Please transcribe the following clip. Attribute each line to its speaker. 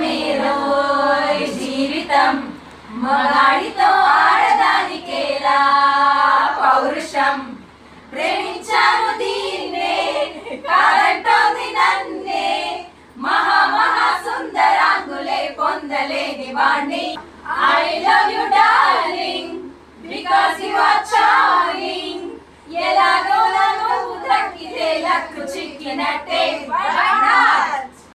Speaker 1: మీరు జీవితం మగాడితో ఆడదానికేలా పౌరుషం ప్రేమించాను దీన్నే కాదంటోంది నన్నే మహా మహా సుందరాంగులే పొందలేని వాణ్ణి I love you